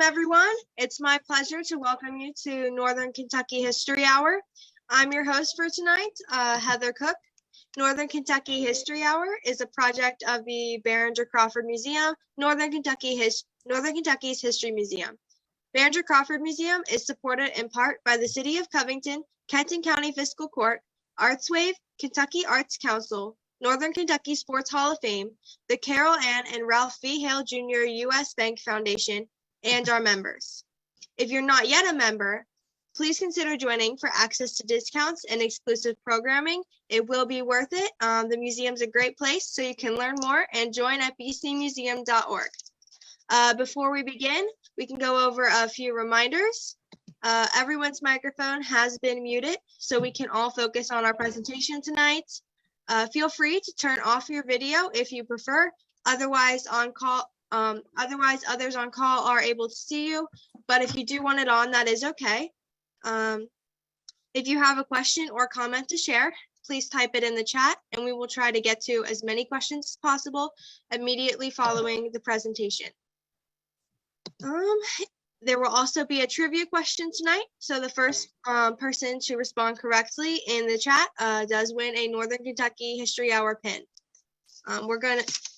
Everyone. It's my pleasure to welcome you to Northern Kentucky History Hour. I'm your host for tonight, Heather Cook. Northern Kentucky History Hour is a project of the Behringer-Crawford Museum, Northern Kentucky's History Museum. Behringer-Crawford Museum is supported in part by the City of Covington, Kenton County Fiscal Court, ArtsWave, Kentucky Arts Council, Northern Kentucky Sports Hall of Fame, the Carol Ann and Ralph V. Hale Jr. U.S. Bank Foundation, and our members. If you're not yet a member, please consider joining for access to discounts and exclusive programming. It will be worth it. The museum's a great place, so you can learn more and join at bcmuseum.org. Before we begin, we can go over a few reminders. Everyone's microphone has been muted, so we can all focus on our presentation tonight. Feel free to turn off your video if you prefer. Otherwise, others on call are able to see you, but if you do want it on, that is okay. If you have a question or comment to share, please type it in the chat, and we will try to get to as many questions as possible immediately following the presentation. There will also be a trivia question tonight, so the first person to respond correctly in the chat does win a Northern Kentucky History Hour pin.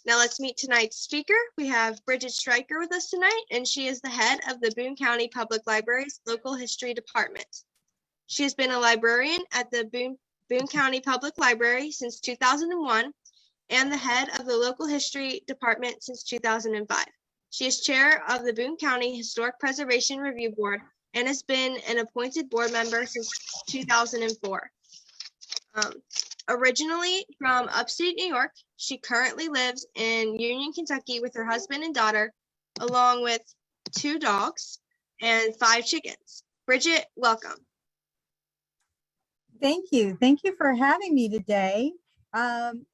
Now let's meet tonight's speaker. We have Bridget Striker with us tonight, and she is the head of the Boone County Public Library's Local History Department. She has been a librarian at the Boone County Public Library since 2001 and the head of the Local History Department since 2005. She is chair of the Boone County Historic Preservation Review Board and has been an appointed board member since 2004. Originally from upstate New York, she currently lives in Union, Kentucky with her husband and daughter, along with 2 dogs and 5 chickens. Bridget, welcome. Thank you. Thank you for having me today.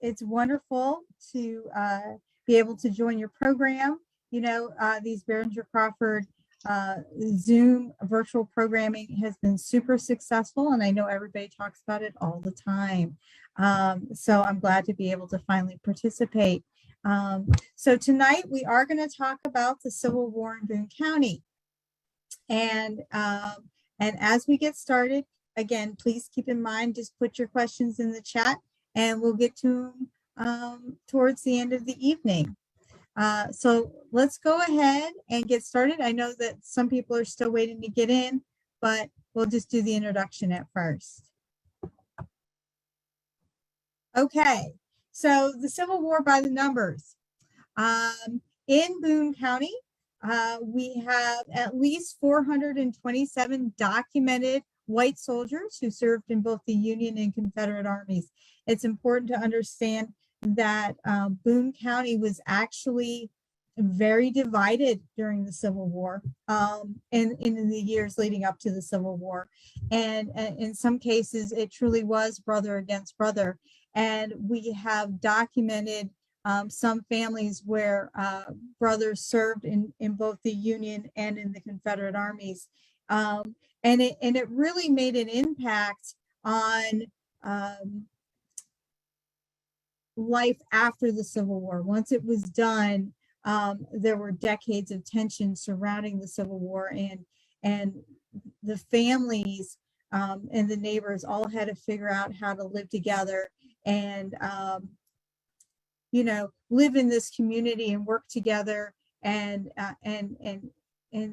It's wonderful to be able to join your program. You know, these Behringer-Crawford Zoom virtual programming has been super successful, and I know everybody talks about it all the time. So I'm glad to be able to finally participate. So tonight we are going to talk about the Civil War in Boone County. And as we get started, again, please keep in mind, just put your questions in the chat and we'll get to them towards the end of the evening. So let's go ahead and get started. I know that some people are still waiting to get in, but we'll just do the introduction at first. Okay, so the Civil War by the numbers. In Boone County, we have at least 427 documented white soldiers who served in both the Union and Confederate armies. It's important to understand that Boone County was actually very divided during the Civil War and in the years leading up to the Civil War. And in some cases, it truly was brother against brother. And we have documented some families where brothers served in both the Union and in the Confederate armies. And it really made an impact on life after the Civil War. Once it was done, there were decades of tension surrounding the Civil War, and the families and the neighbors all had to figure out how to live together and you know, live in this community and work together and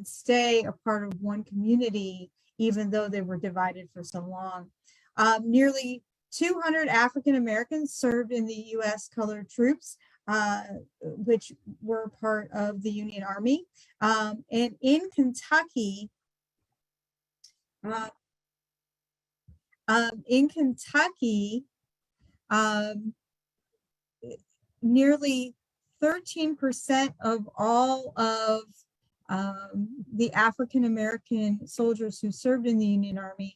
stay a part of one community, even though they were divided for so long. Nearly 200 African Americans served in the U.S. colored troops, which were part of the Union Army. And in Kentucky, nearly 13% of all of the African American soldiers who served in the Union Army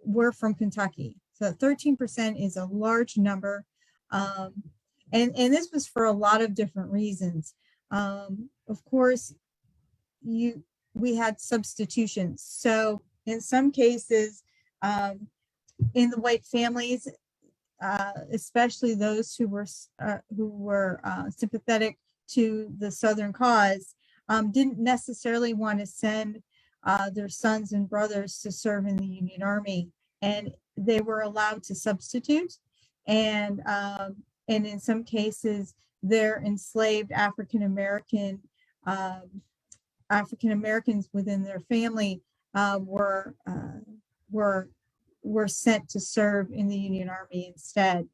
were from Kentucky. So 13% is a large number. And this was for a lot of different reasons. Of course, we had substitutions. So in some cases, in the white families, especially those who were sympathetic to the Southern cause, didn't necessarily want to send their sons and brothers to serve in the Union Army, and they were allowed to substitute, and in some cases, their enslaved African Americans within their family were sent to serve in the Union Army instead.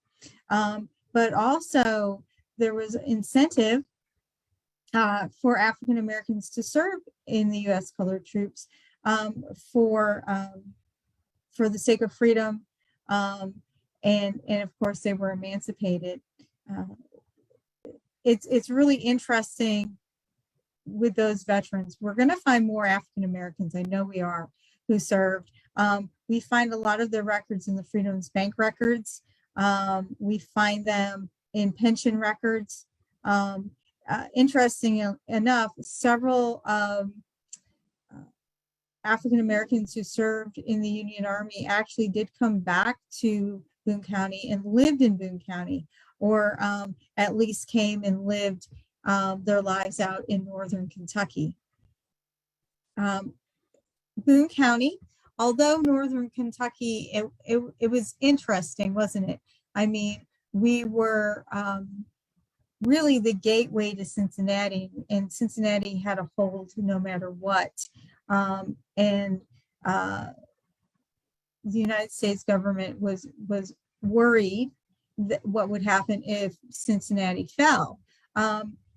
But also there was incentive for African Americans to serve in the U.S. colored troops for the sake of freedom, and of course they were emancipated. It's really interesting with those veterans. We're going to find more African Americans, I know we are, who served. We find a lot of their records in the Freedoms Bank records. We find them in pension records. Interesting enough, several African Americans who served in the Union Army actually did come back to Boone County and lived in Boone County, or at least came and lived their lives out in northern Kentucky. Boone County, although northern Kentucky, it was interesting, wasn't it? I mean, we were really the gateway to Cincinnati, and Cincinnati had a hold no matter what. And the United States government was worried that what would happen if Cincinnati fell.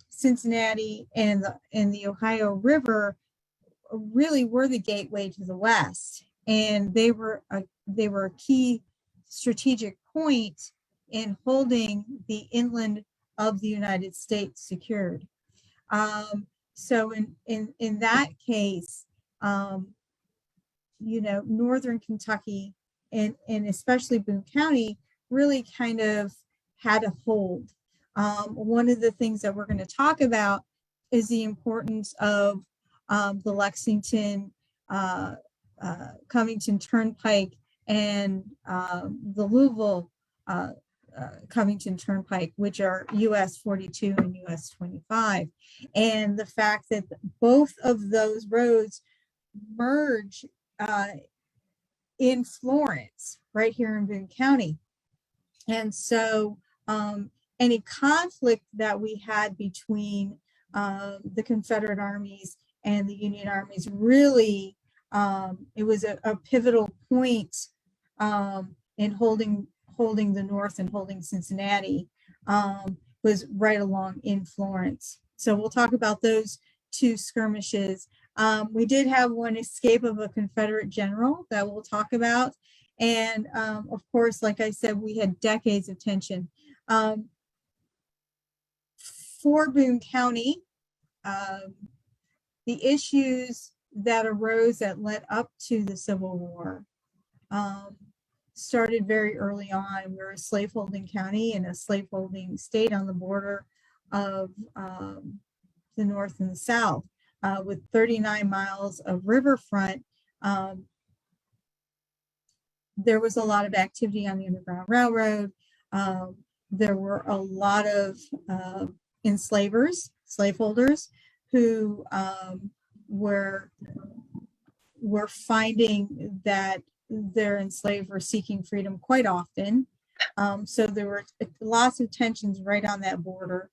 Cincinnati and the Ohio River really were the gateway to the West, and they were a key strategic point in holding the inland of the United States secured. So in that case, northern Kentucky and especially Boone County really kind of had a hold. One of the things that we're going to talk about is the importance of the Lexington, Covington Turnpike and the Louisville Covington Turnpike, which are US 42 and US 25. And the fact that both of those roads merge in Florence, right here in Boone County. And so any conflict that we had between the Confederate armies and the Union armies, really, it was a pivotal point in holding the North and holding Cincinnati, was right along in Florence. So we'll talk about those two skirmishes. We did have one escape of a Confederate general that we'll talk about. And of course, like I said, we had decades of tension. For Boone County, the issues that arose that led up to the Civil War started very early on. We're a slaveholding county and a slaveholding state on the border of the North and the South, with 39 miles of riverfront. There was a lot of activity on the Underground Railroad. There were a lot of enslavers, slaveholders, who were finding that their enslaved were seeking freedom quite often. So there were lots of tensions right on that border.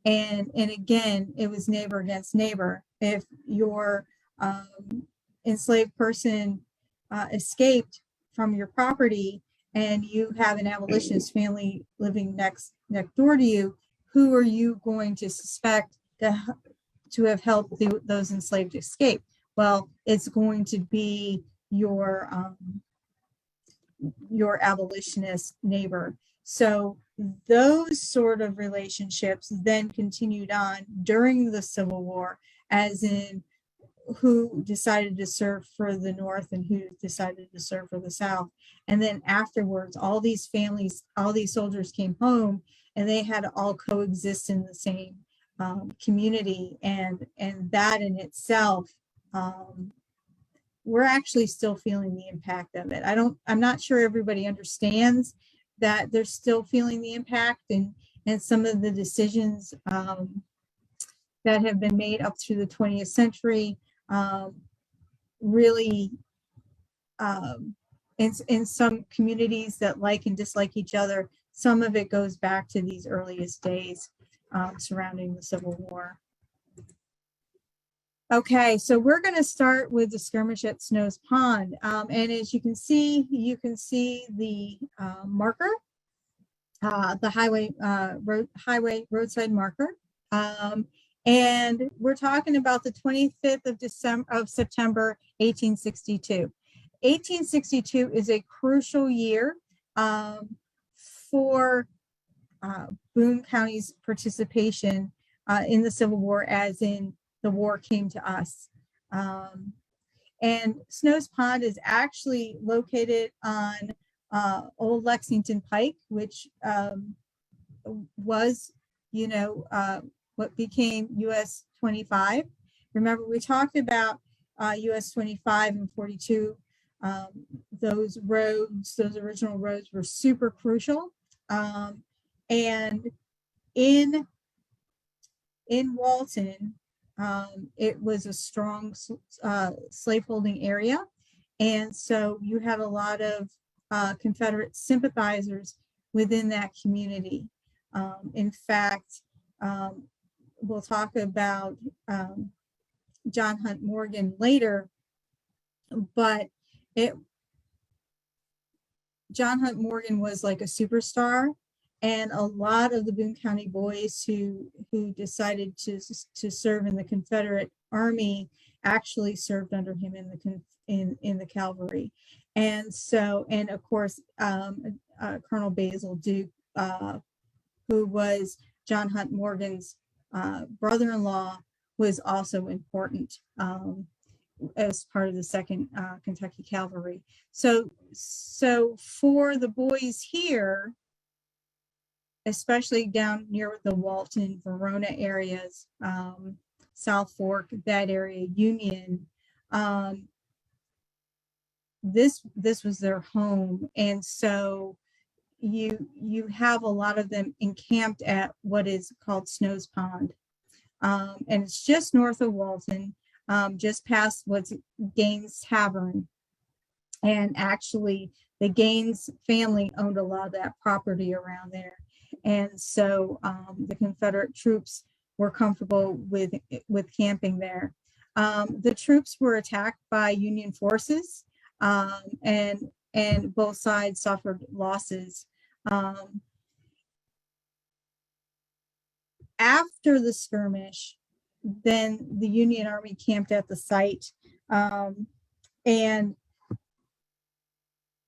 And again, it was neighbor against neighbor. If your enslaved person escaped from your property and you have an abolitionist family living next door to you, who are you going to suspect to have helped those enslaved escape? Well, it's going to be your abolitionist neighbor. So those sort of relationships then continued on during the Civil War, as in who decided to serve for the North and who decided to serve for the South. And then afterwards, all these families, all these soldiers came home, and they had to all coexist in the same community. And that in itself, we're actually still feeling the impact of it. I'm not sure everybody understands that they're still feeling the impact, and some of the decisions that have been made up through the 20th century. Really, in some communities that like and dislike each other, some of it goes back to these earliest days surrounding the Civil War. Okay, so we're going to start with the skirmish at Snow's Pond. And as you can see the marker, the highway roadside marker. And we're talking about the 25th of September, 1862. 1862 is a crucial year for Boone County's participation in the Civil War, as in the war came to us. And Snow's Pond is actually located on Old Lexington Pike, which was, what became US 25. Remember, we talked about US 25 and 42. Those roads, those original roads, were super crucial. And in Walton, it was a strong slaveholding area. And so you had a lot of Confederate sympathizers within that community. In fact, we'll talk about John Hunt Morgan later, but John Hunt Morgan was like a superstar, and a lot of the Boone County boys who decided to serve in the Confederate Army actually served under him in the cavalry. And so, and of course, Colonel Basil Duke, who was John Hunt Morgan's brother-in-law, was also important as part of the 2nd Kentucky Cavalry. So for the boys here, especially down near the Walton, Verona areas, South Fork, that area, Union, this was their home. And so you have a lot of them encamped at what is called Snow's Pond. And it's just north of Walton, just past what's Gaines Tavern. And actually the Gaines family owned a lot of that property around there. And so the Confederate troops were comfortable with camping there. The troops were attacked by Union forces, and both sides suffered losses. After the skirmish, then the Union Army camped at the site, and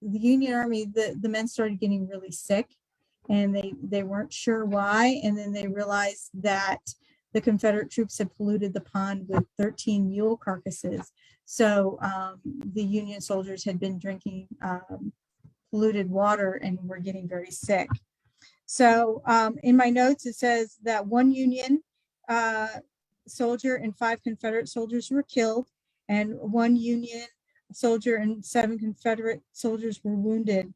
the Union Army, the men started getting really sick, and they weren't sure why. And then they realized that the Confederate troops had polluted the pond with 13 mule carcasses. So the Union soldiers had been drinking polluted water and were getting very sick. So in my notes, it says that 1 Union soldier and 5 Confederate soldiers were killed, and 1 Union soldier and 7 Confederate soldiers were wounded.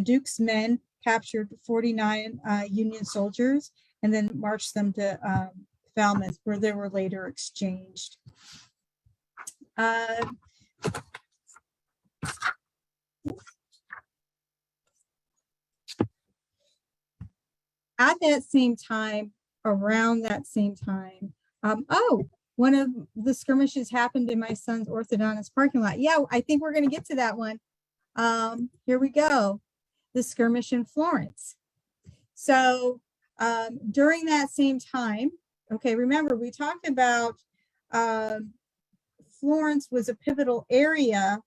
Duke's men captured 49 Union soldiers and then marched them to Falmouth, where they were later exchanged. At that same time, around that same time, one of the skirmishes happened in my son's orthodontist parking lot. Yeah, I think we're going to get to that one. Here we go. The skirmish in Florence. So during that same time, okay, remember we talked about Florence was a pivotal area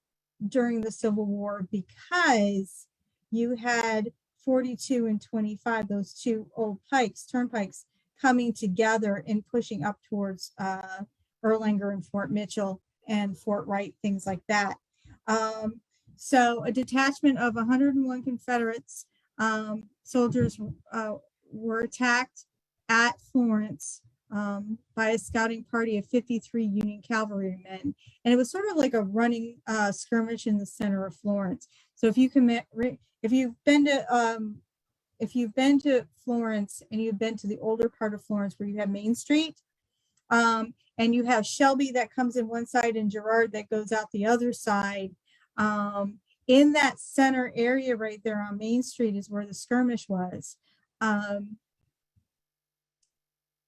during the Civil War because you had 42 and 25, those 2 old turnpikes coming together and pushing up towards Erlanger and Fort Mitchell and Fort Wright, things like that. So a detachment of 101 Confederates soldiers were attacked at Florence by a scouting party of 53 Union cavalrymen, and it was sort of like a running skirmish in the center of Florence. So if you've been to Florence and you've been to the older part of Florence where you have Main Street, And you have Shelby that comes in one side and Girard that goes out the other side. In that center area right there on Main Street is where the skirmish was.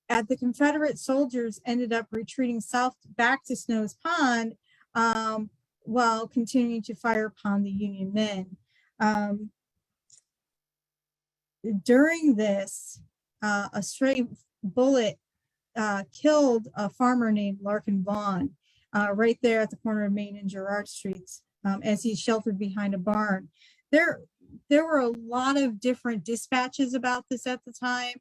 At the Confederate soldiers ended up retreating south back to Snow's Pond, while continuing to fire upon the Union men. During this, a stray bullet killed a farmer named Larkin Vaughn, right there at the corner of Main and Girard Streets, as he sheltered behind a barn. There were a lot of different dispatches about this at the time.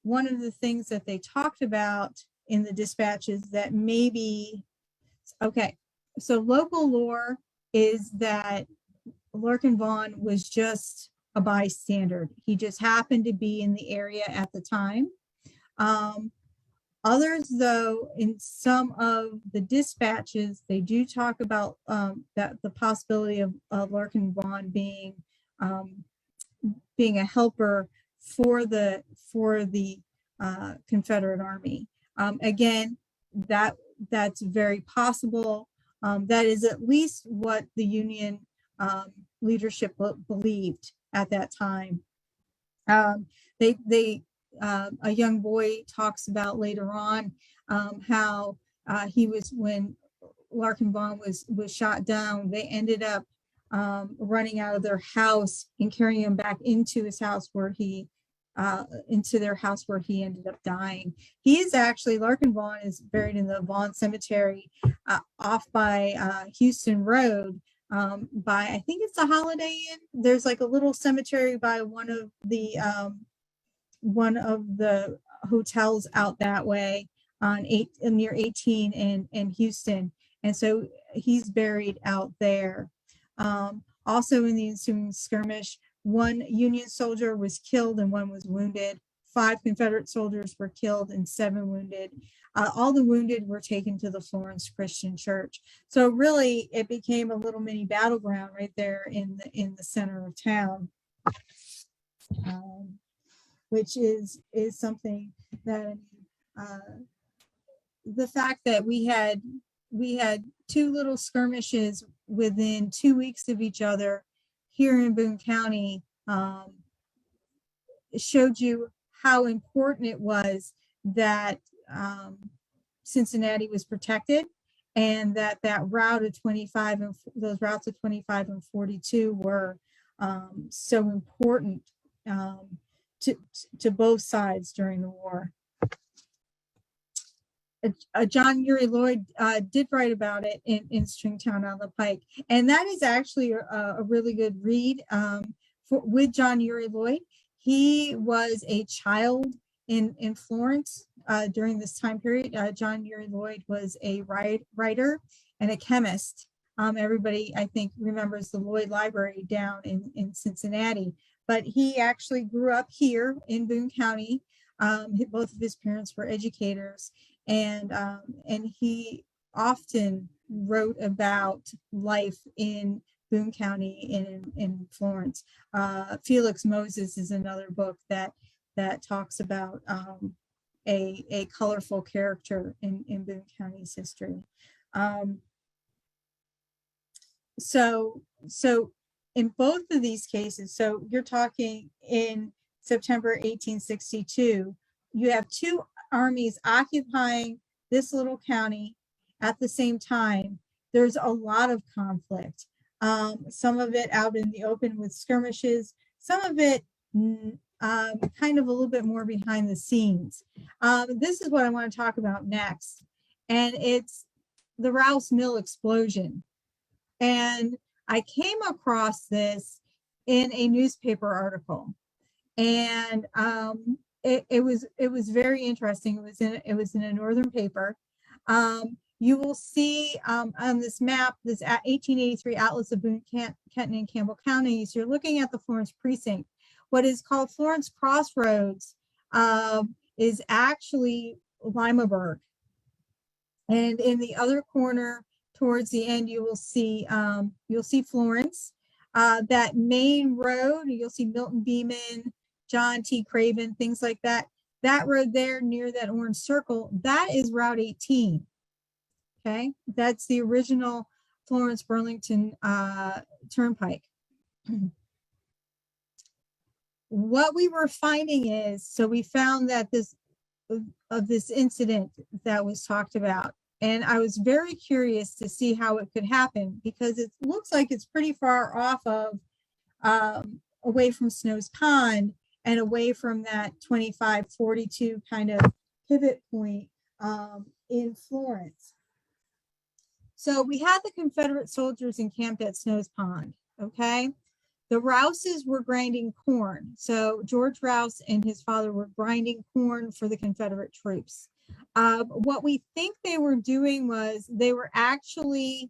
One of the things that they talked about in the dispatches that maybe, okay, so local lore is that Larkin Vaughn was just a bystander. He just happened to be in the area at the time. Others, though, in some of the dispatches, they do talk about that the possibility of Larkin Vaughn being a helper for the Confederate Army. Again, that's very possible. That is at least what the Union leadership believed at that time. A young boy talks about later on how he was, when Larkin Vaughn was shot down, they ended up running out of their house and carrying him back into his house where he into their house where he ended up dying. He is actually, Larkin Vaughn is buried in the Vaughn Cemetery off by Houston Road, by, I think it's a Holiday Inn. There's like a little cemetery by one of the hotels out that way on near 18 and Houston. And so he's buried out there. Also in the ensuing skirmish, one Union soldier was killed and one was wounded. 5 Confederate soldiers were killed and 7 wounded. All the wounded were taken to the Florence Christian Church. So really, it became a little mini battleground right there in the center of town, which is something that the fact that we had 2 little skirmishes within 2 weeks of each other here in Boone County showed you how important it was that Cincinnati was protected, and that route of 25 and those routes of 25 and 42 were so important to both sides during the war. John Uri Lloyd did write about it in Stringtown on the Pike, and that is actually a really good read with John Uri Lloyd. He was a child in Florence during this time period. John Uri Lloyd was a writer and a chemist. Everybody, I think, remembers the Lloyd Library down in Cincinnati, but he actually grew up here in Boone County. Both of his parents were educators, and he often wrote about life in Boone County and in Florence. Felix Moses is another book that talks about a colorful character in Boone County's history. So in both of these cases, so you're talking in September 1862, you have 2 armies occupying this little county at the same time. There's a lot of conflict. Some of it out in the open with skirmishes, some of it kind of a little bit more behind the scenes. This is what I want to talk about next, and it's the Rouse Mill explosion. And I came across this in a newspaper article, and it was very interesting. It was in a northern paper. You will see on this map, this 1883 Atlas of Boone, Kenton, and Campbell counties. You're looking at the Florence precinct. What is called Florence Crossroads is actually Limaberg. And in the other corner, towards the end, you'll see Florence. That main road, you'll see Milton Beeman, John T. Craven, things like that. That road there near that orange circle, that is Route 18. Okay, that's the original Florence Burlington Turnpike. What we were finding is, so we found that this incident that was talked about, and I was very curious to see how it could happen, because it looks like it's pretty far off of away from Snow's Pond and away from that 2542 kind of pivot point in Florence. So we had the Confederate soldiers encamped at Snow's Pond, okay? The Rouses were grinding corn. So George Rouse and his father were grinding corn for the Confederate troops. What we think they were doing was they were actually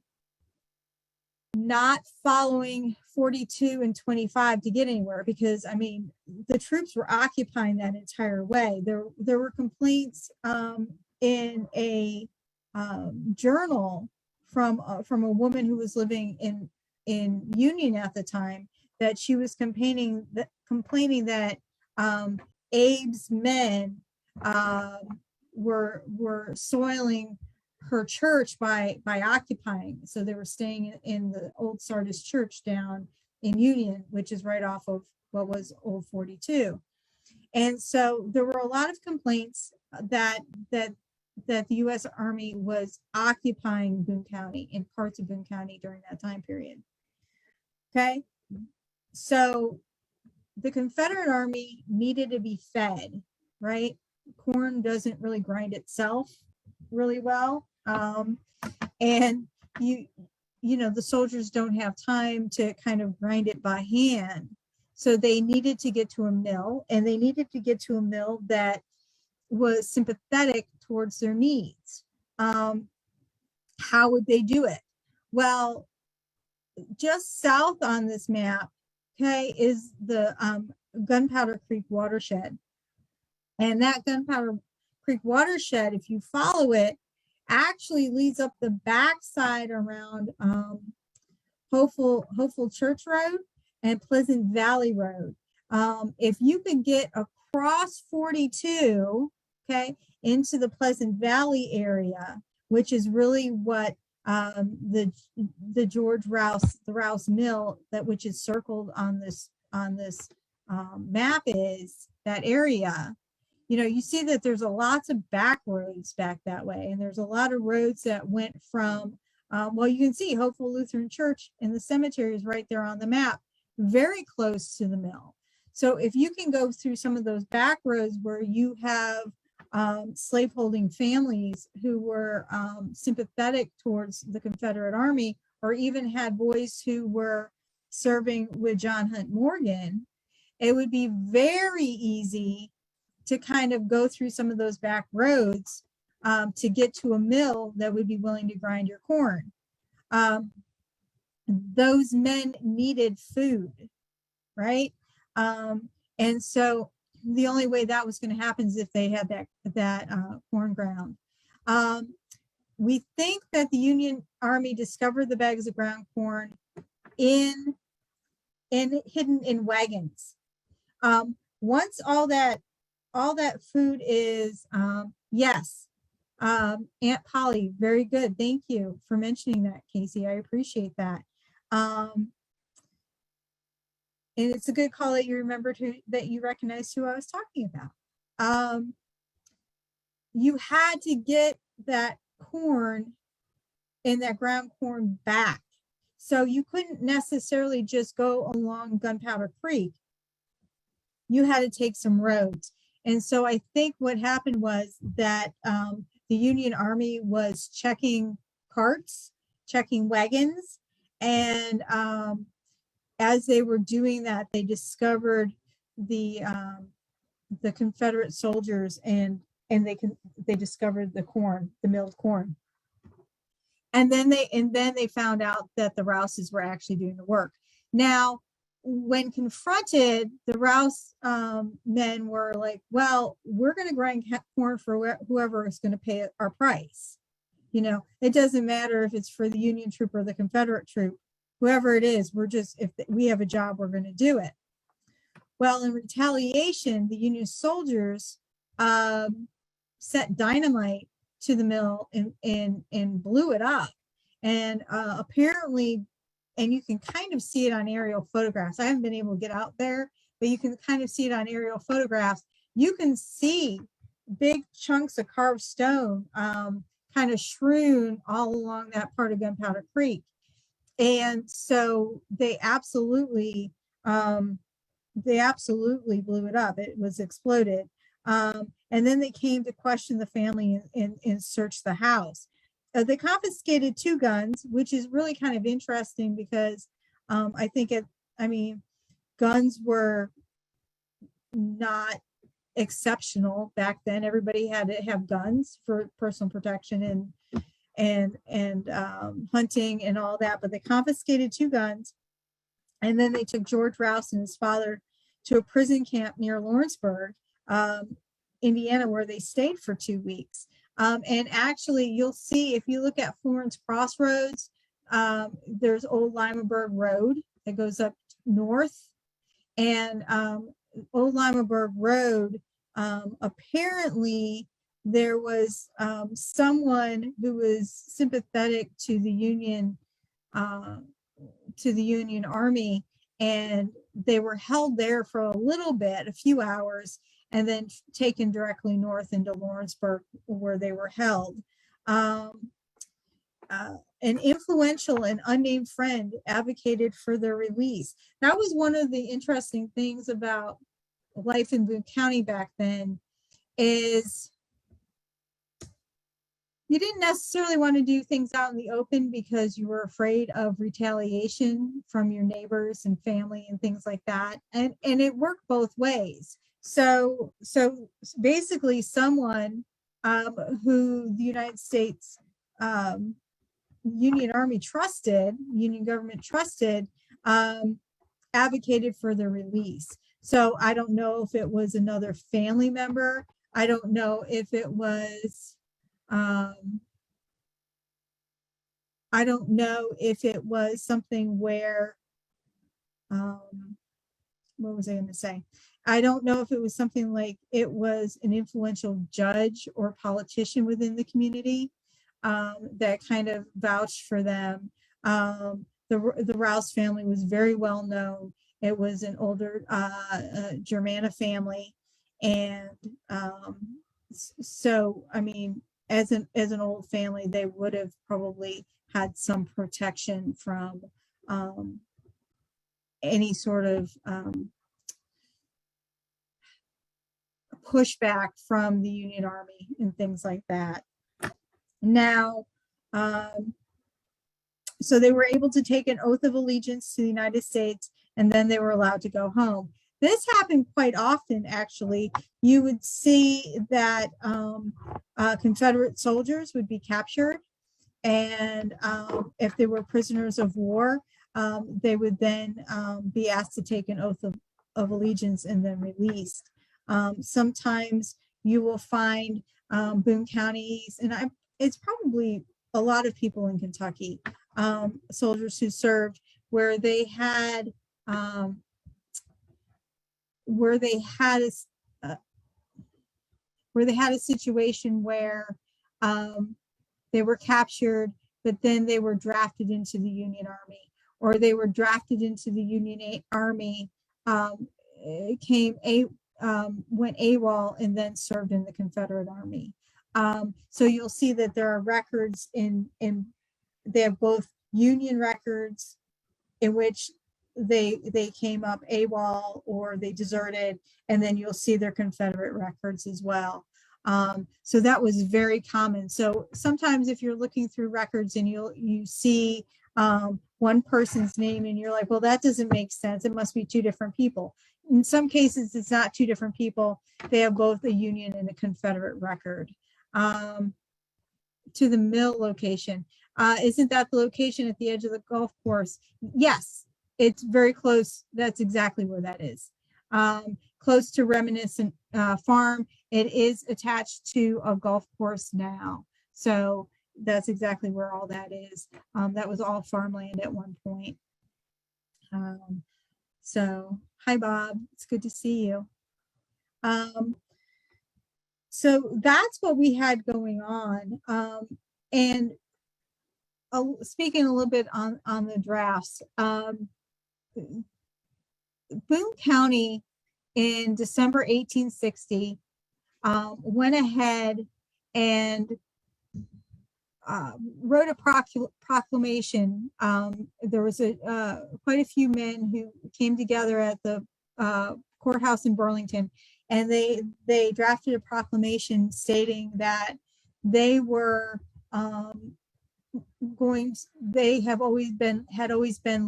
not following 42 and 25 to get anywhere, because, I mean, the troops were occupying that entire way. There were complaints in a journal from a woman who was living in Union at the time, that she was complaining that Abe's men were soiling her church by occupying. So they were staying in the old Sardis church down in Union, which is right off of what was Old 42. And so there were a lot of complaints that the U.S. Army was occupying Boone County and parts of Boone County during that time period. Okay, so the Confederate Army needed to be fed, right? Corn doesn't really grind itself really well, and you know, the soldiers don't have time to kind of grind it by hand, so they needed to get to a mill, and they needed to get to a mill that was sympathetic towards their needs. How would they do it? Well, just south on this map, okay, is the Gunpowder Creek Watershed. And that Gunpowder Creek Watershed, if you follow it, actually leads up the backside around Hopeful Church Road and Pleasant Valley Road. If you could get across 42, okay, into the Pleasant Valley area, which is really what the George Rouse, the Rouse Mill, which is circled on this map, is that area. You know, you see that there's lots of back roads back that way, and there's a lot of roads that went from well, you can see Hopeful Lutheran Church and the cemetery is right there on the map, very close to the mill. So if you can go through some of those back roads where you have slaveholding families who were sympathetic towards the Confederate Army, or even had boys who were serving with John Hunt Morgan, it would be very easy to kind of go through some of those back roads to get to a mill that would be willing to grind your corn. Those men needed food, right? And so the only way that was going to happen is if they had that corn ground. We think that the Union Army discovered the bags of ground corn hidden in wagons. Once all that food is, yes, Aunt Polly, very good. Thank you for mentioning that, Casey. I appreciate that. And it's a good call that you remembered that you recognized who I was talking about. You had to get that corn and that ground corn back. So you couldn't necessarily just go along Gunpowder Creek. You had to take some roads. And so I think what happened was that the Union Army was checking carts, checking wagons, and as they were doing that, they discovered the Confederate soldiers, and they discovered the corn, the milled corn, and then they found out that the Rouses were actually doing the work. Now, when confronted, the Rouse men were like, "Well, we're going to grind corn for whoever is going to pay our price. You know, it doesn't matter if it's for the Union troop or the Confederate troop. Whoever it is, if we have a job, we're going to do it." Well, in retaliation, the Union soldiers set dynamite to the mill and blew it up. And apparently, and you can kind of see it on aerial photographs. I haven't been able to get out there, but you can kind of see it on aerial photographs. You can see big chunks of carved stone kind of strewn all along that part of Gunpowder Creek. And so they absolutely blew it up. It was exploded. And then they came to question the family and search the house. They confiscated 2 guns, which is really kind of interesting because guns were not exceptional back then. Everybody had to have guns for personal protection and hunting and all that, but they confiscated 2 guns. And then they took George Rouse and his father to a prison camp near Lawrenceburg, Indiana, where they stayed for 2 weeks. And actually, you'll see if you look at Florence Crossroads, there's Old Limeberg Road that goes up north. And Old Limeberg Road, apparently there was someone who was sympathetic to the Union Army, and they were held there for a little bit, a few hours, and then taken directly north into Lawrenceburg, where they were held. An influential and unnamed friend advocated for their release. That was one of the interesting things about life in Boone County back then, is you didn't necessarily want to do things out in the open because you were afraid of retaliation from your neighbors and family and things like that. And it worked both ways. So basically someone who the United States Union Army trusted, Union government trusted, advocated for their release. So I don't know if it was another family member. I don't know if it was something where, what was I going to say? I don't know if it was something like it was an influential judge or politician within the community that kind of vouched for them. The Rouse family was very well known. It was an older Germana family. And so, I mean, as an old family, they would have probably had some protection from any sort of pushback from the Union Army and things like that. Now, so they were able to take an oath of allegiance to the United States, and then they were allowed to go home. This happened quite often, actually. You would see that Confederate soldiers would be captured, and if they were prisoners of war, they would then be asked to take an oath of allegiance and then released. Sometimes you will find Boone counties, and it's probably a lot of people in Kentucky, soldiers who served where they had a situation where they were captured, but then they were drafted into the Union Army, or they were drafted into the Union Army, went AWOL and then served in the Confederate Army. So you'll see that there are records they have both Union records in which they came up AWOL or they deserted, and then you'll see their Confederate records as well. So that was very common. So sometimes if you're looking through records and you see one person's name and you're like, well, that doesn't make sense. It must be 2 different people. In some cases, it's not 2 different people. They have both a Union and a Confederate record. To the mill location. Isn't that the location at the edge of the golf course? Yes, it's very close. That's exactly where that is. Close to Reminiscent Farm. It is attached to a golf course now. So that's exactly where all that is. That was all farmland at one point. So hi, Bob. It's good to see you. So that's what we had going on. And speaking a little bit on the drafts, Boone County in December 1860 went ahead and wrote a proclamation. There was quite a few men who came together at the courthouse in Burlington, and they drafted a proclamation stating that they were had always been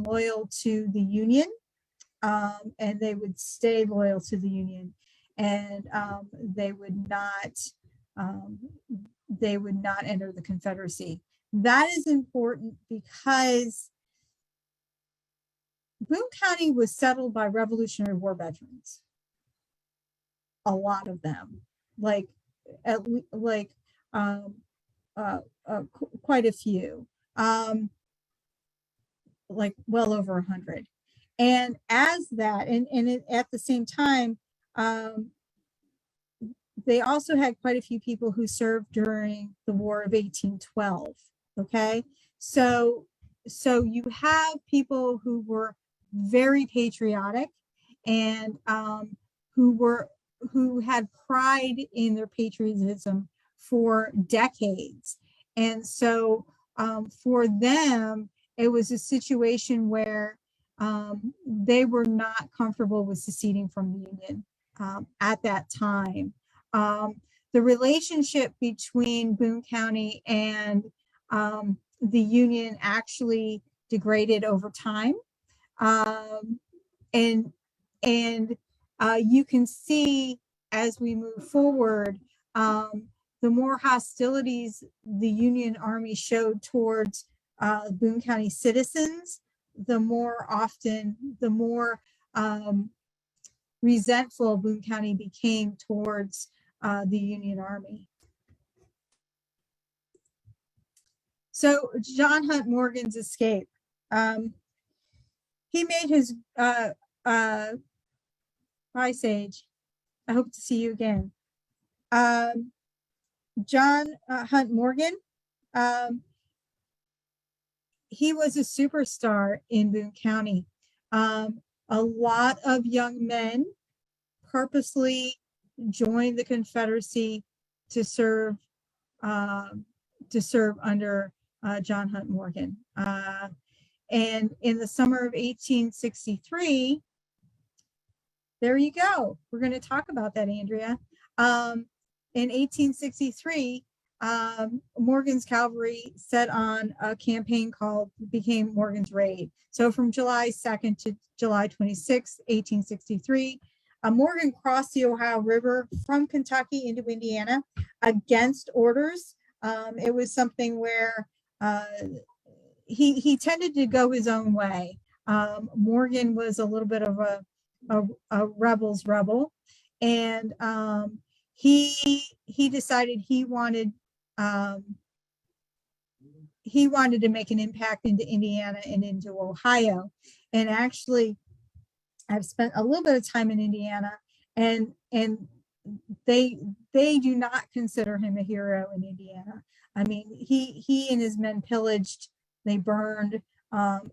loyal to the Union, and they would stay loyal to the Union, and they would not enter the Confederacy. That is important because Boone County was settled by Revolutionary War veterans. A lot of them, quite a few, like well over 100. And as that, at the same time, they also had quite a few people who served during the War of 1812. Okay, so you have people who were very patriotic and who had pride in their patriotism for decades. And so for them, it was a situation where they were not comfortable with seceding from the Union at that time. The relationship between Boone County and the Union actually degraded over time. And you can see as we move forward, the more hostilities the Union Army showed towards Boone County citizens, the more resentful Boone County became towards the Union Army. So John Hunt Morgan's escape. He made his bye, Sage. I hope to see you again. John Hunt Morgan, he was a superstar in Boone County. A lot of young men purposely joined the Confederacy to serve under John Hunt Morgan. And in the summer of 1863, there you go. We're going to talk about that, Andrea. In 1863, Morgan's cavalry set on a campaign became Morgan's Raid. So from July 2nd to July 26, 1863, Morgan crossed the Ohio River from Kentucky into Indiana against orders. It was something where he tended to go his own way. Morgan was a little bit of a rebel's rebel, and he decided he wanted to make an impact into Indiana and into Ohio. And actually, I've spent a little bit of time in Indiana, and they do not consider him a hero in Indiana. I mean, he and his men pillaged, they burned.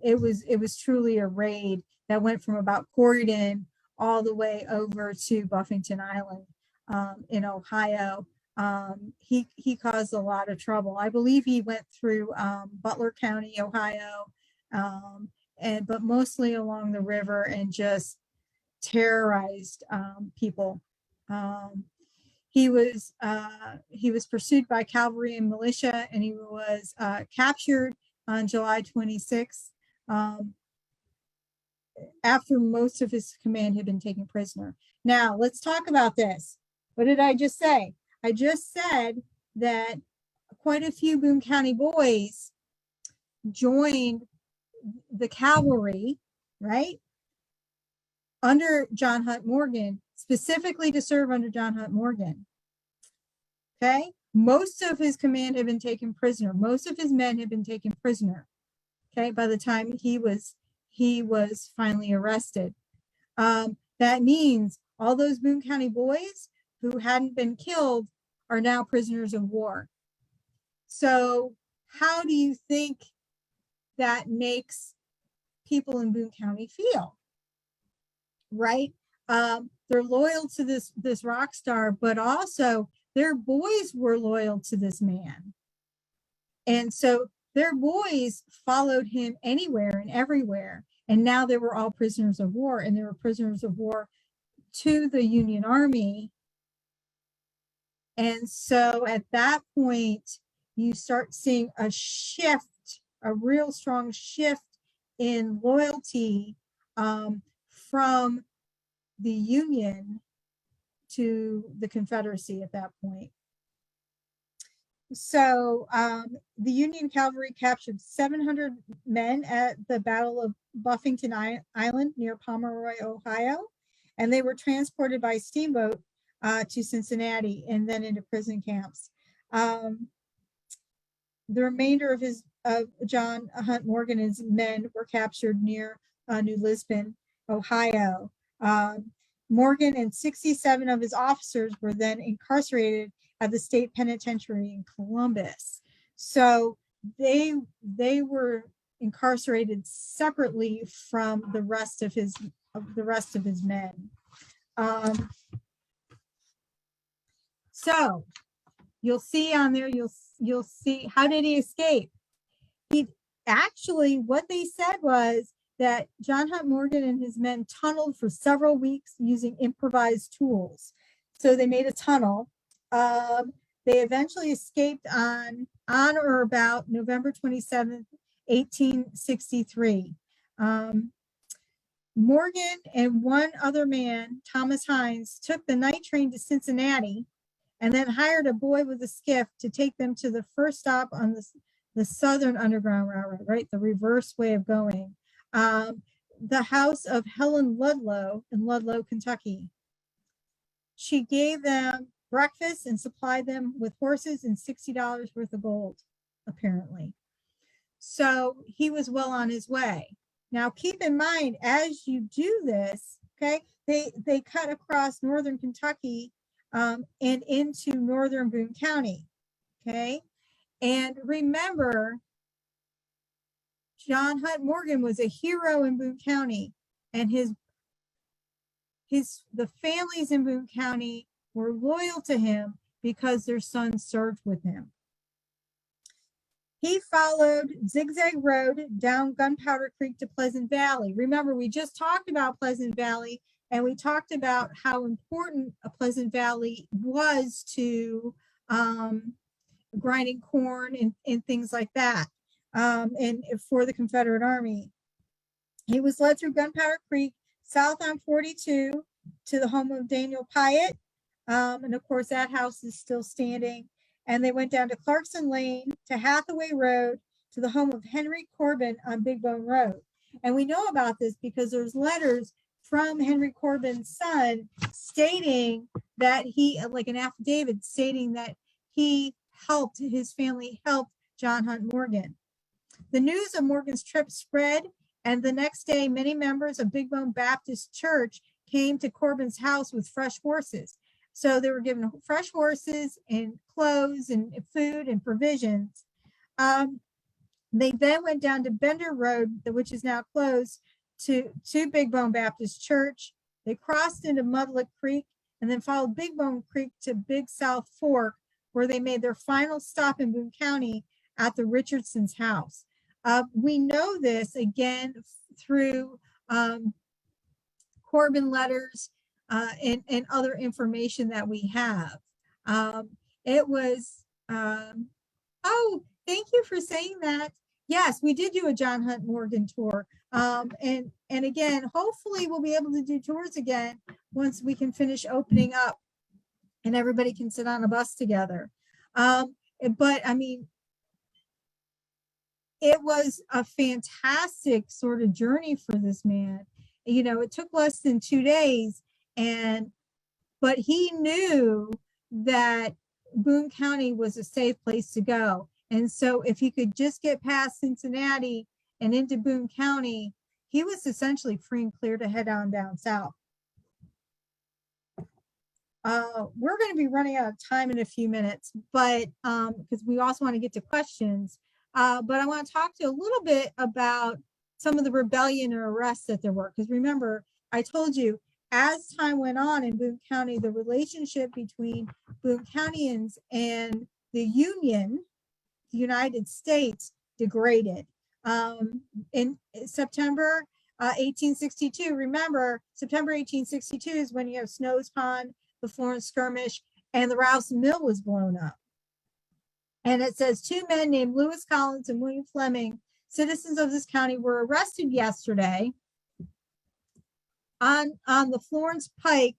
It was truly a raid that went from about Corydon all the way over to Buffington Island in Ohio. He caused a lot of trouble. I believe he went through Butler County, Ohio, but mostly along the river, and just terrorized people. He was pursued by cavalry and militia, and he was captured on July 26th after most of his command had been taken prisoner. Now, let's talk about this. What did I just say? I just said that quite a few Boone County boys joined the cavalry, right, under John Hunt Morgan, specifically to serve under John Hunt Morgan. Okay, most of his command had been taken prisoner. Most of his men had been taken prisoner. Okay, by the time he was finally arrested. That means all those Boone County boys who hadn't been killed are now prisoners of war. So how do you think that makes people in Boone County feel? Right? They're loyal to this rock star, but also their boys were loyal to this man. And so their boys followed him anywhere and everywhere. And now they were all prisoners of war, and they were prisoners of war to the Union Army. And so at that point, you start seeing a shift, a real strong shift in loyalty from the Union to the Confederacy at that point. So the Union cavalry captured 700 men at the Battle of Buffington Island near Pomeroy, Ohio, and they were transported by steamboat to Cincinnati and then into prison camps. The remainder of John Hunt Morgan's men were captured near New Lisbon, Ohio. Morgan and 67 of his officers were then incarcerated at the state penitentiary in Columbus. So they were incarcerated separately from the rest of his men. So you'll see on there, you'll see, how did he escape? He actually, what they said was that John Hunt Morgan and his men tunneled for several weeks using improvised tools. So they made a tunnel. They eventually escaped on or about November 27th, 1863. Morgan and one other man, Thomas Hines, took the night train to Cincinnati and then hired a boy with a skiff to take them to the first stop on the Southern Underground Railroad, right? The reverse way of going. The house of Helen Ludlow in Ludlow, Kentucky. She gave them breakfast and supplied them with horses and $60 worth of gold, apparently. So he was well on his way. Now, keep in mind, as you do this, okay, they cut across northern Kentucky and into northern Boone County, okay? And remember, John Hunt Morgan was a hero in Boone County, and the families in Boone County were loyal to him because their sons served with him. He followed Zigzag Road down Gunpowder Creek to Pleasant Valley. Remember, we just talked about Pleasant Valley, and we talked about how important a Pleasant Valley was to grinding corn and things like that, and for the Confederate Army. He was led through Gunpowder Creek, south on 42 to the home of Daniel Pyatt. And of course, that house is still standing. And they went down to Clarkson Lane, to Hathaway Road, to the home of Henry Corbin on Big Bone Road. And we know about this because there's letters from Henry Corbin's son stating that he, like an affidavit stating that his family helped John Hunt Morgan. The news of Morgan's trip spread, and the next day, many members of Big Bone Baptist Church came to Corbin's house with fresh horses. So they were given fresh horses and clothes and food and provisions. They then went down to Bender Road, which is now closed, to Big Bone Baptist Church. They crossed into Mudlick Creek and then followed Big Bone Creek to Big South Fork, where they made their final stop in Boone County at the Richardson's house. We know this again through Corbin letters and other information that we have. It was, oh, thank you for saying that. Yes, we did do a John Hunt Morgan tour. And again, hopefully we'll be able to do tours again once we can finish opening up and everybody can sit on a bus together. But I mean, it was a fantastic sort of journey for this man. You know, it took less than 2 days, but he knew that Boone County was a safe place to go. And so if he could just get past Cincinnati and into Boone County, he was essentially free and clear to head on down south. we're going to be running out of time in a few minutes, but because we also want to get to questions. But I want to talk to you a little bit about some of the rebellion or arrests that there were. Because remember, I told you, as time went on in Boone County, the relationship between Boone Countyans and the Union, the United States, degraded. In September 1862, remember, September 1862 is when you have Snow's Pond, the Florence skirmish, and the Rouse mill was blown up. And it says 2 men named Lewis Collins and William Fleming, citizens of this county, were arrested yesterday on the Florence Pike.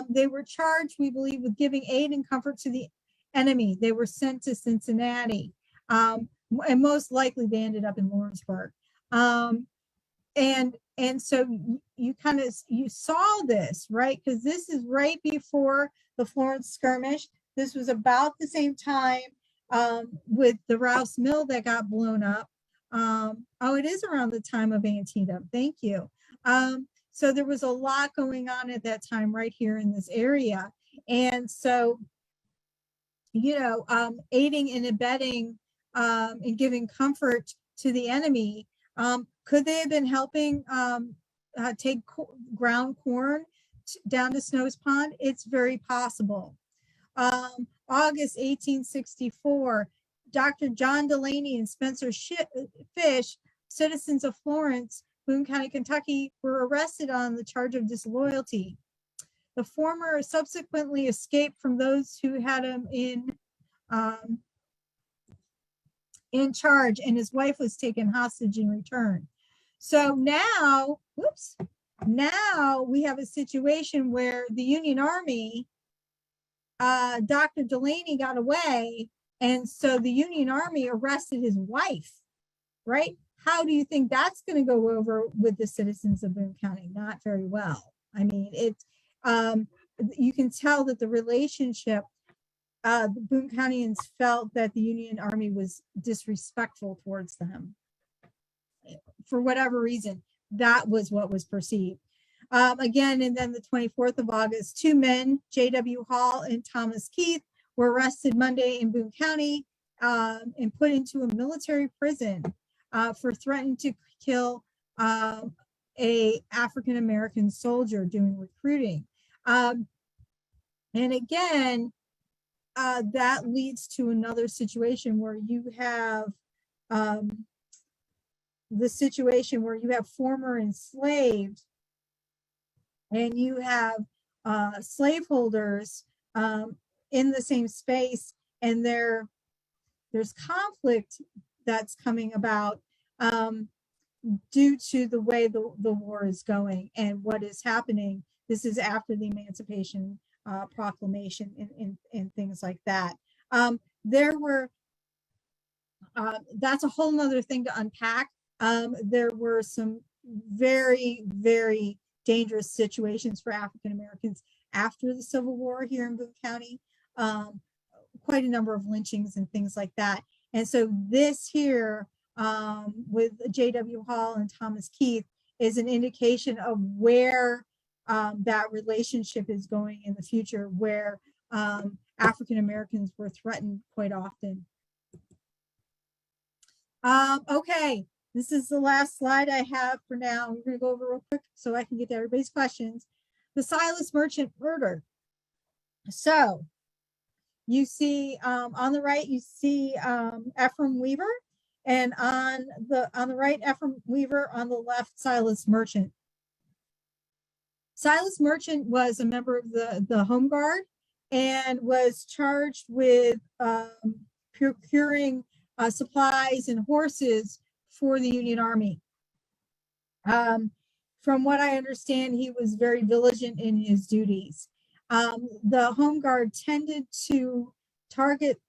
They were charged, we believe, with giving aid and comfort to the enemy. They were sent to Cincinnati, and most likely they ended up in Lawrenceburg. And so you saw this, right? Because this is right before the Florence skirmish. This was about the same time with the Rouse mill that got blown up. Oh, it is around the time of Antietam. Thank you. So there was a lot going on at that time right here in this area. And so, aiding and abetting and giving comfort to the enemy, could they have been helping take ground corn down to Snow's Pond? It's very possible. August 1864, Dr. John Delaney and Spencer Fish, citizens of Florence, Boone County, Kentucky, were arrested on the charge of disloyalty. The former subsequently escaped from those who had him in charge, and his wife was taken hostage in return. So now we have a situation where the Union Army, Dr. Delaney got away, and so the Union Army arrested his wife, right? How do you think that's going to go over with the citizens of Boone County? Not very well. I mean, it's you can tell that the relationship, the Boone Countyans felt that the Union Army was disrespectful towards them. For whatever reason, that was what was perceived. Again, and then the 24th of August, 2 men, J.W. Hall and Thomas Keith, were arrested Monday in Boone County and put into a military prison for threatening to kill a African-American soldier doing recruiting. And again, that leads to another situation where you have the situation where you have former enslaved and you have slaveholders in the same space, and there's conflict that's coming about due to the way the war is going and what is happening. This is after the Emancipation Proclamation and things like that. There were, that's a whole nother thing to unpack. There were some very, very dangerous situations for African Americans after the Civil War here in Boone County. Quite a number of lynchings and things like that. And so this here with J.W. Hall and Thomas Keith is an indication of where that relationship is going in the future, where African Americans were threatened quite often. Okay, this is the last slide I have for now. We're going to go over real quick so I can get to everybody's questions. The Silas Merchant murder. So you see on the right, you see Ephraim Weaver, and on the right, Ephraim Weaver, on the left, Silas Merchant. Silas Merchant was a member of the Home Guard and was charged with procuring supplies and horses for the Union Army. From what I understand, he was very diligent in his duties. The Home Guard tended to target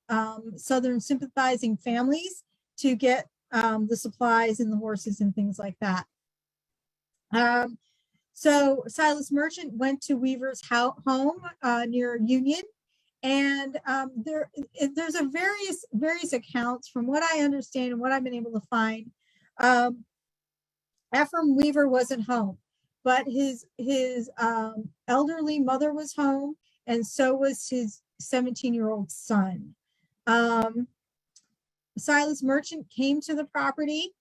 Southern sympathizing families to get the supplies and the horses and things like that. So Silas Merchant went to Weaver's home near Union, and there's a various accounts from what I understand and what I've been able to find. Ephraim Weaver wasn't home, but his elderly mother was home, and so was his 17-year-old son. Silas Merchant came to the property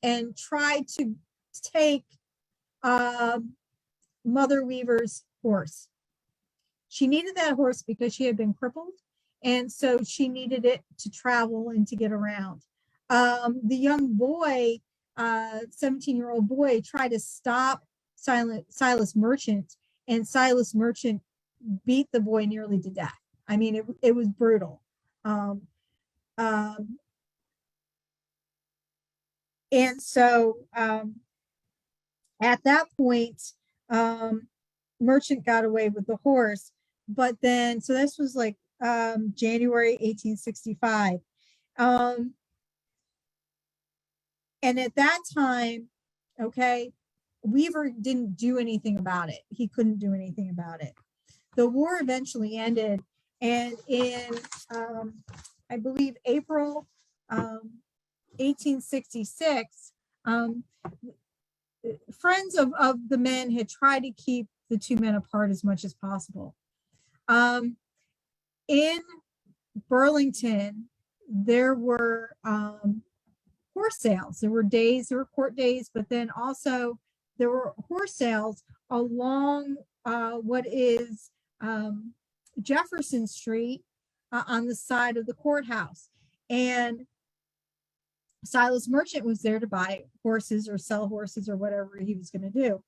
and tried to take Mother Weaver's horse. She needed that horse because she had been crippled, and so she needed it to travel and to get around. The young boy, 17-year-old boy, tried to stop Silas Merchant, and Silas Merchant beat the boy nearly to death. I mean, it was brutal. And so at that point, Merchant got away with the horse, but then, so this was like January 1865. And at that time, okay, Weaver didn't do anything about it. He couldn't do anything about it. The war eventually ended, and in, I believe, April 1866, friends of the men had tried to keep the two men apart as much as possible. In Burlington, there were horse sales. There were court days, but then also there were horse sales along what is Jefferson Street on the side of the courthouse. And Silas Merchant was there to buy horses or sell horses or whatever he was going to do.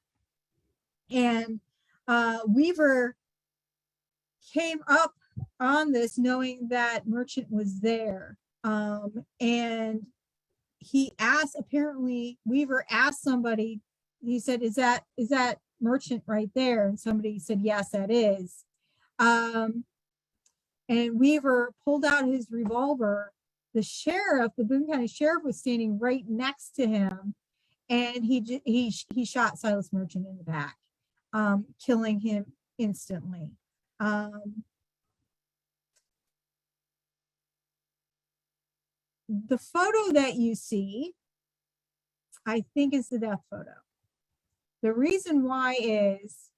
And Weaver came up on this knowing that Merchant was there. And he asked, apparently Weaver asked somebody, he said, is that Merchant right there? And somebody said, yes, that is. And Weaver pulled out his revolver. The sheriff, the Boone County sheriff, was standing right next to him, and he shot Silas Merchant in the back, killing him instantly. The photo that you see, I think, is the death photo. The reason why is,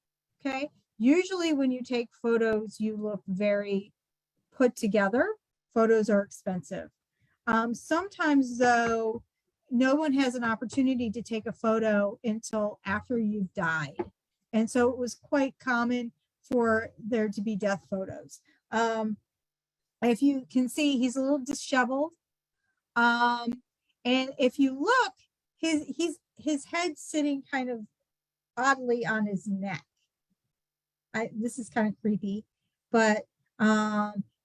okay, usually when you take photos, you look very put together. Photos are expensive. Sometimes, though, no one has an opportunity to take a photo until after you've died. And so it was quite common for there to be death photos. If you can see, he's a little disheveled. And if you look, his head's sitting kind of oddly on his neck. This is kind of creepy, but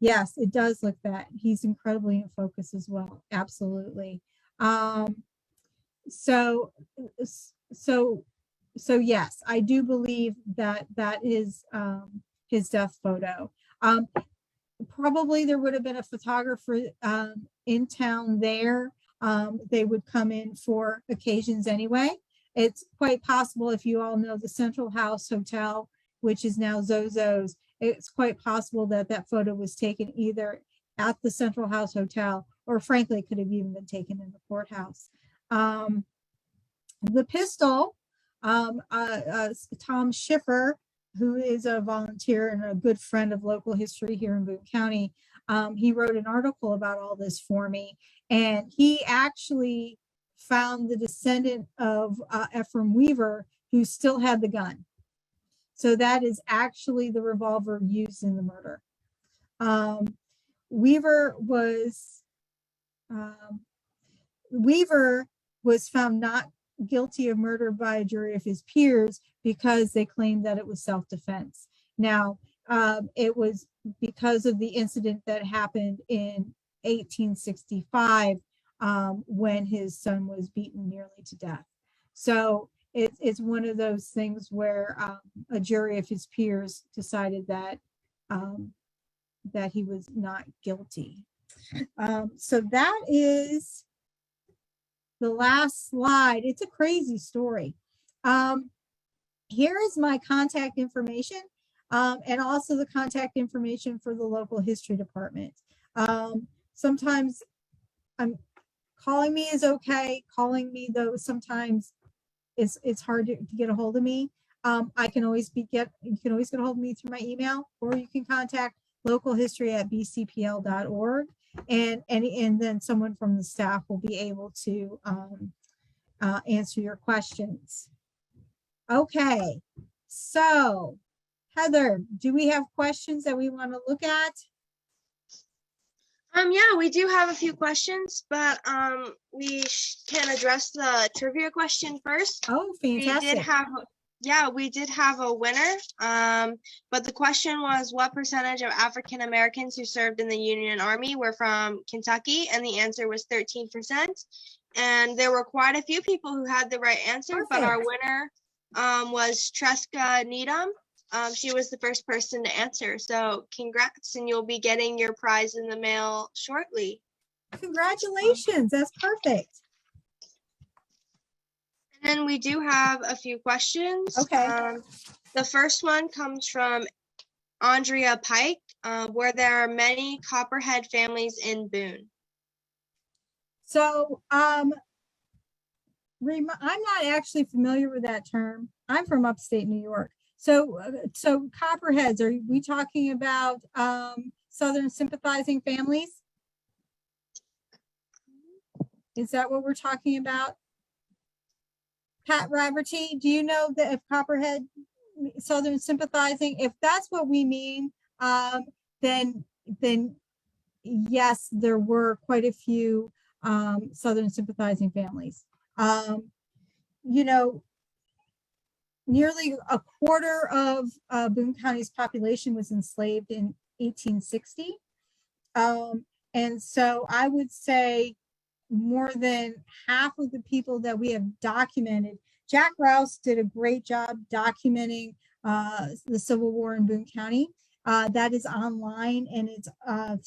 yes, it does look that. He's incredibly in focus as well. Absolutely. So yes, I do believe that is his death photo. Probably there would have been a photographer in town there. They would come in for occasions anyway. It's quite possible, if you all know the Central House Hotel, which is now Zozo's, it's quite possible that photo was taken either at the Central House Hotel, or frankly, could have even been taken in the courthouse. The pistol, Tom Schiffer, who is a volunteer and a good friend of local history here in Boone County, he wrote an article about all this for me, and he actually found the descendant of Ephraim Weaver, who still had the gun. So that is actually the revolver used in the murder. Weaver was found not guilty of murder by a jury of his peers because they claimed that it was self-defense. Now, it was because of the incident that happened in 1865 when his son was beaten nearly to death. So it's one of those things where a jury of his peers decided that he was not guilty. So that is the last slide. It's a crazy story. Here is my contact information, and also the contact information for the local history department. Sometimes calling me is okay. Calling me, though, sometimes it's hard to get a hold of me. You can always get a hold of me through my email, or you can contact localhistory@bcpl.org, and then someone from the staff will be able to answer your questions. Okay, so Heather, do we have questions that we want to look at? Yeah, we do have a few questions, but we can address the trivia question first. Oh, fantastic. We did have a winner. But the question was, what percentage of African Americans who served in the Union Army were from Kentucky? And the answer was 13%. And there were quite a few people who had the right answer. Perfect. But our winner was Treska Needham. She was the first person to answer. So congrats, and you'll be getting your prize in the mail shortly. Congratulations, that's perfect. And then we do have a few questions. Okay. The first one comes from Andrea Pike. Were there many Copperhead families in Boone? So I'm not actually familiar with that term. I'm from upstate New York. So Copperheads, are we talking about Southern sympathizing families? Is that what we're talking about? Pat Rafferty, do you know that if Copperhead, Southern sympathizing, if that's what we mean, then yes, there were quite a few Southern sympathizing families. You know, nearly a quarter of Boone County's population was enslaved in 1860. And so I would say more than half of the people that we have documented. Jack Rouse did a great job documenting the Civil War in Boone County. That is online, and it's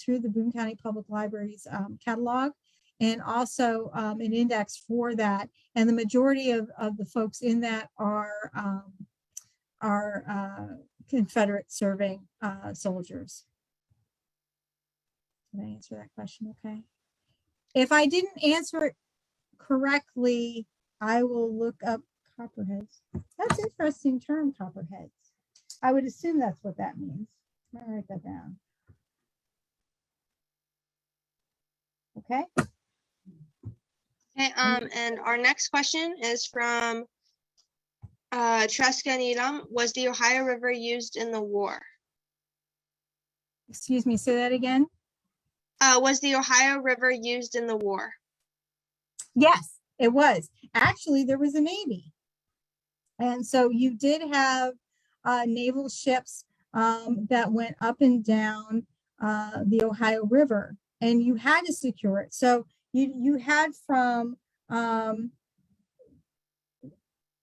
through the Boone County Public Library's catalog, and also an index for that. And the majority of the folks in that are Confederate serving soldiers. Did I answer that question okay? If I didn't answer it correctly, I will look up Copperheads. That's an interesting term, Copperheads. I would assume that's what that means. I'm gonna write that down. Okay. Okay, and our next question is from Treska Needham. Was the Ohio River used in the war? Excuse me, say that again. Was the Ohio River used in the war? Yes, it was. Actually, there was a Navy. And so you did have naval ships that went up and down the Ohio River, and you had to secure it. So you had from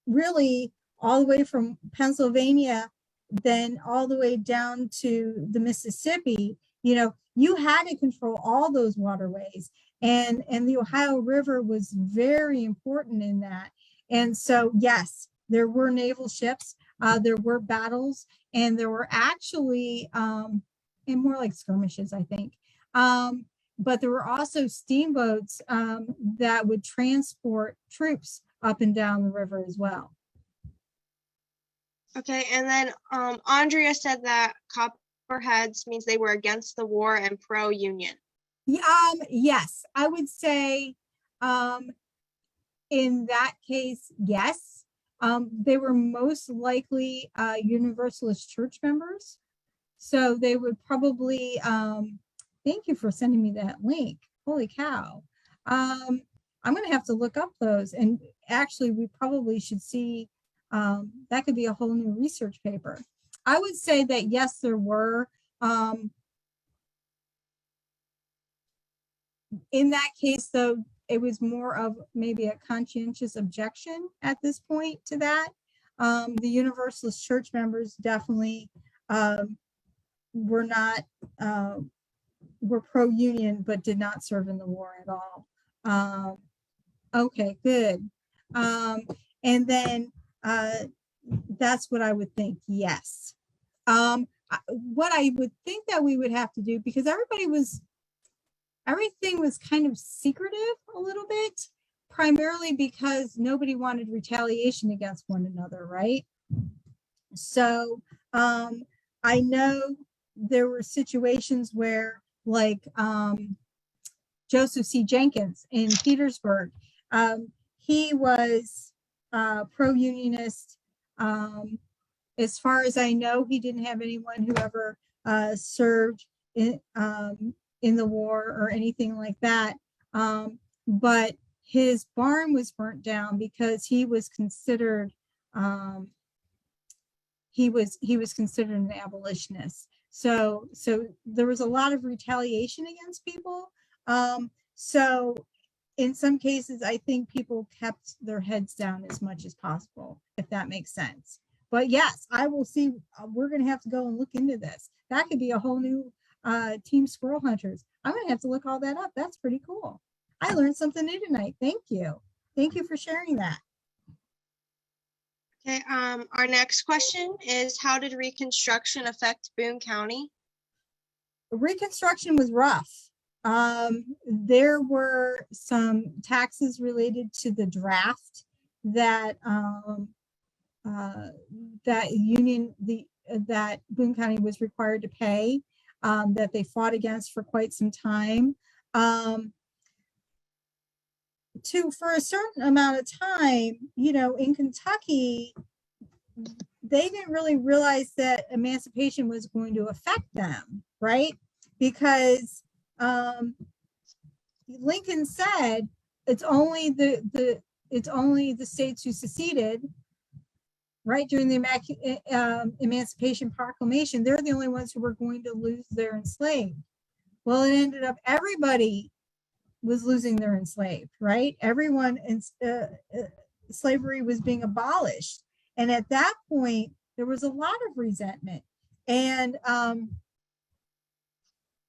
really all the way from Pennsylvania, then all the way down to the Mississippi. You know, you had to control all those waterways, and the Ohio River was very important in that. And so, yes, there were naval ships, there were battles, and there were actually, and more like skirmishes, I think. But there were also steamboats that would transport troops up and down the river as well. Okay, and then Andrea said that Copperheads means they were against the war and pro-Union. Yes, I would say in that case, yes. They were most likely Universalist church members. So they would probably, thank you for sending me that link. Holy cow. I'm going to have to look up those. And actually, we probably should see, that could be a whole new research paper. I would say that, yes, there were. In that case, though, it was more of maybe a conscientious objection at this point to that. The Universalist church members definitely were not, were pro-union, but did not serve in the war at all. Okay, good. And then that's what I would think, yes. What I would think that we would have to do, because everything was kind of secretive a little bit, primarily because nobody wanted retaliation against one another, right? So I know there were situations where, like Joseph C. Jenkins in Petersburg, he was pro-unionist. As far as I know, he didn't have anyone who ever served in the war or anything like that. But his barn was burnt down because he was considered considered an abolitionist. So there was a lot of retaliation against people. So in some cases, I think people kept their heads down as much as possible, if that makes sense. But yes, I will see. We're going to have to go and look into this. That could be a whole new team Squirrel Hunters. I'm going to have to look all that up. That's pretty cool. I learned something new tonight. Thank you. Thank you for sharing that. Okay, our next question is, how did Reconstruction affect Boone County? Reconstruction was rough. There were some taxes related to the draft that that Boone County was required to pay, that they fought against for quite some time. For a certain amount of time, in Kentucky, they didn't really realize that emancipation was going to affect them, right? Because Lincoln said it's only the states who seceded, right, during the Emancipation Proclamation. They're the only ones who were going to lose their enslaved. Well, it ended up everybody was losing their enslaved, right? Everyone in slavery was being abolished. And at that point, there was a lot of resentment. And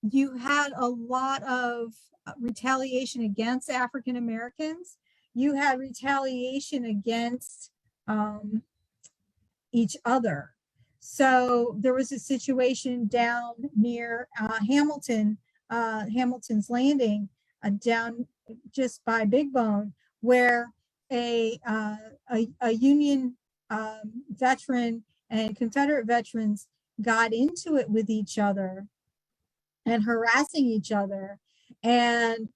you had a lot of retaliation against African Americans. You had retaliation against each other. So there was a situation down near Hamilton's Landing, down just by Big Bone, where a Union veteran and Confederate veterans got into it with each other and harassing each other, and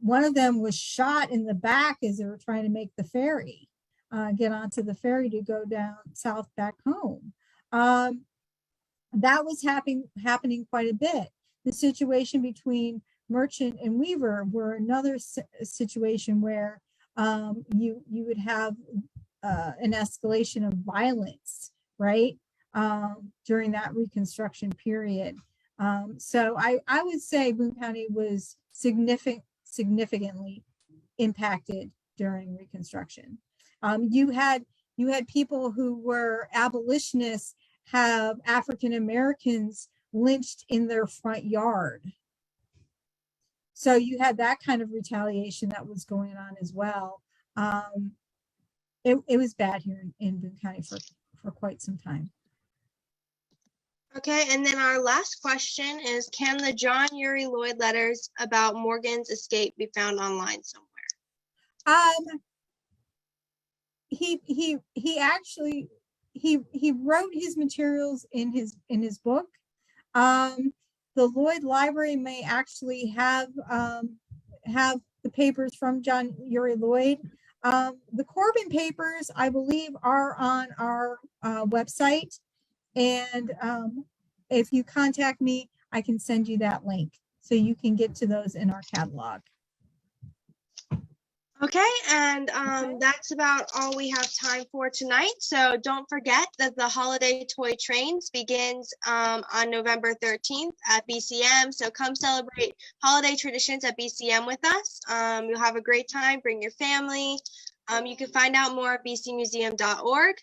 one of them was shot in the back as they were trying to make the ferry, get onto the ferry to go down south back home. That was happening quite a bit. The situation between Merchant and Weaver were another situation where you would have an escalation of violence, right, during that Reconstruction period. So I would say Boone County was significantly impacted during Reconstruction. You had people who were abolitionists have African Americans lynched in their front yard. So you had that kind of retaliation that was going on as well. It was bad here in Boone County for quite some time. Okay, and then our last question is, can the John Uri Lloyd letters about Morgan's escape be found online somewhere? He actually wrote his materials in his book. The Lloyd Library may actually have the papers from John Uri Lloyd. The Corbin papers, I believe, are on our website, and if you contact me, I can send you that link so you can get to those in our catalog. Okay, and that's about all we have time for tonight. So don't forget that the Holiday Toy Trains begins on November 13th at BCM. So come celebrate holiday traditions at BCM with us. You'll have a great time. Bring your family. You can find out more at bcmuseum.org.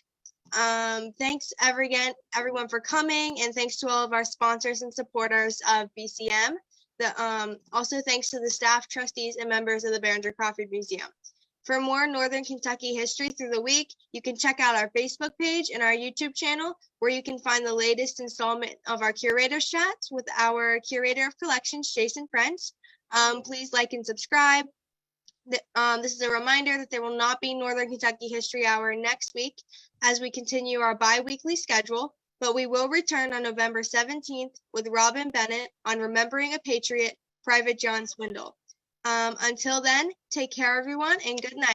Thanks everyone for coming, and thanks to all of our sponsors and supporters of BCM. Also thanks to the staff, trustees, and members of the Behringer-Crawford Museum. For more Northern Kentucky history through the week, you can check out our Facebook page and our YouTube channel, where you can find the latest installment of our Curator's Chats with our Curator of Collections, Jason French. Please like and subscribe. This is a reminder that there will not be Northern Kentucky History Hour next week as we continue our bi-weekly schedule, but we will return on November 17th with Robin Bennett on Remembering a Patriot, Private John Swindle. Until then, take care, everyone, and good night.